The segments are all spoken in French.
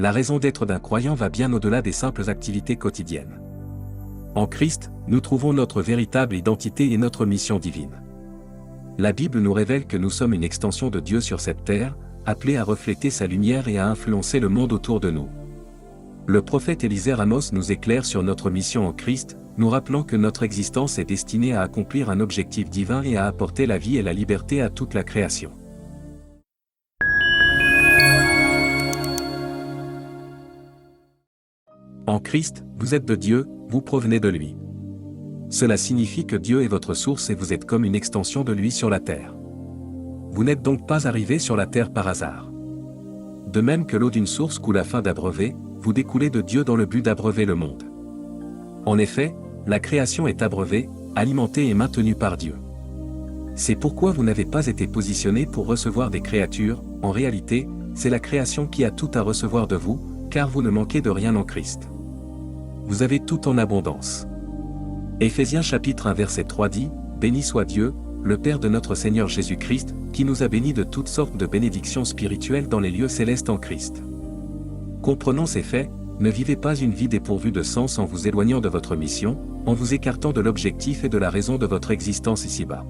La raison d'être d'un croyant va bien au-delà des simples activités quotidiennes. En Christ, nous trouvons notre véritable identité et notre mission divine. La Bible nous révèle que nous sommes une extension de Dieu sur cette terre, appelée à refléter sa lumière et à influencer le monde autour de nous. Le prophète Élisée Ramos nous éclaire sur notre mission en Christ, nous rappelant que notre existence est destinée à accomplir un objectif divin et à apporter la vie et la liberté à toute la création. En Christ, vous êtes de Dieu, vous provenez de lui. Cela signifie que Dieu est votre source et vous êtes comme une extension de lui sur la terre. Vous n'êtes donc pas arrivé sur la terre par hasard. De même que l'eau d'une source coule afin d'abreuver, vous découlez de Dieu dans le but d'abreuver le monde. En effet, la création est abreuvée, alimentée et maintenue par Dieu. C'est pourquoi vous n'avez pas été positionné pour recevoir des créatures, en réalité, c'est la création qui a tout à recevoir de vous, car vous ne manquez de rien en Christ. Vous avez tout en abondance. Éphésiens chapitre 1 verset 3 dit, « Béni soit Dieu, le Père de notre Seigneur Jésus-Christ, qui nous a bénis de toutes sortes de bénédictions spirituelles dans les lieux célestes en Christ. » Comprenons ces faits, ne vivez pas une vie dépourvue de sens en vous éloignant de votre mission, en vous écartant de l'objectif et de la raison de votre existence ici-bas.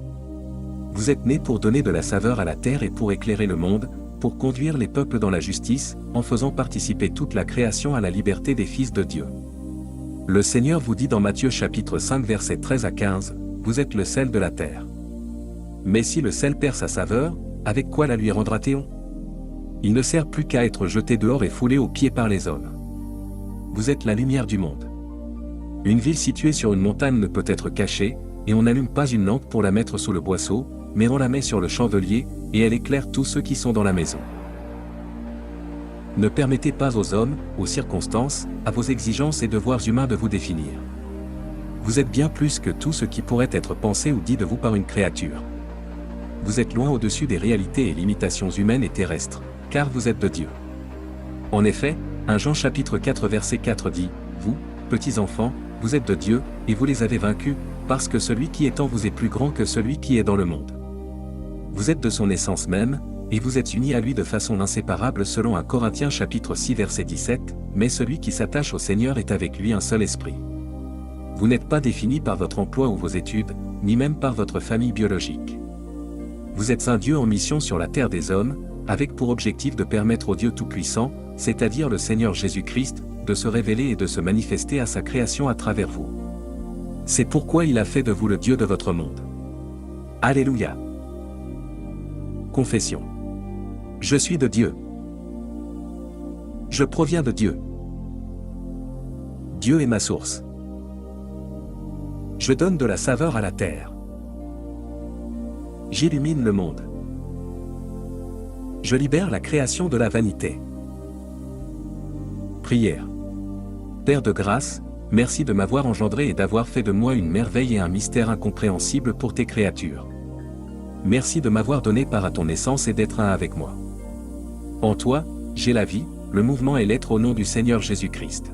Vous êtes nés pour donner de la saveur à la terre et pour éclairer le monde, pour conduire les peuples dans la justice, en faisant participer toute la création à la liberté des fils de Dieu. Le Seigneur vous dit dans Matthieu chapitre 5 versets 13 à 15, « Vous êtes le sel de la terre. Mais si le sel perd sa saveur, avec quoi la lui rendra-t-on ? Il ne sert plus qu'à être jeté dehors et foulé aux pieds par les hommes. Vous êtes la lumière du monde. Une ville située sur une montagne ne peut être cachée, et on n'allume pas une lampe pour la mettre sous le boisseau, mais on la met sur le chandelier, et elle éclaire tous ceux qui sont dans la maison. Ne permettez pas aux hommes, aux circonstances, à vos exigences et devoirs humains de vous définir. Vous êtes bien plus que tout ce qui pourrait être pensé ou dit de vous par une créature. Vous êtes loin au-dessus des réalités et limitations humaines et terrestres, car vous êtes de Dieu. En effet, 1 Jean chapitre 4 verset 4 dit, « Vous, petits enfants, vous êtes de Dieu, et vous les avez vaincus, parce que celui qui est en vous est plus grand que celui qui est dans le monde. Vous êtes de son essence même, et vous êtes unis à lui de façon inséparable selon 1 Corinthiens chapitre 6 verset 17, mais celui qui s'attache au Seigneur est avec lui un seul esprit. » Vous n'êtes pas défini par votre emploi ou vos études, ni même par votre famille biologique. Vous êtes un Dieu en mission sur la terre des hommes, avec pour objectif de permettre au Dieu Tout-Puissant, c'est-à-dire le Seigneur Jésus-Christ, de se révéler et de se manifester à sa création à travers vous. C'est pourquoi il a fait de vous le Dieu de votre monde. Alléluia. Confession. Je suis de Dieu. Je proviens de Dieu. Dieu est ma source. Je donne de la saveur à la terre. J'illumine le monde. Je libère la création de la vanité. Prière. Père de grâce, merci de m'avoir engendré et d'avoir fait de moi une merveille et un mystère incompréhensible pour tes créatures. Merci de m'avoir donné part à ton essence et d'être un avec moi. En toi, j'ai la vie, le mouvement et l'être au nom du Seigneur Jésus-Christ.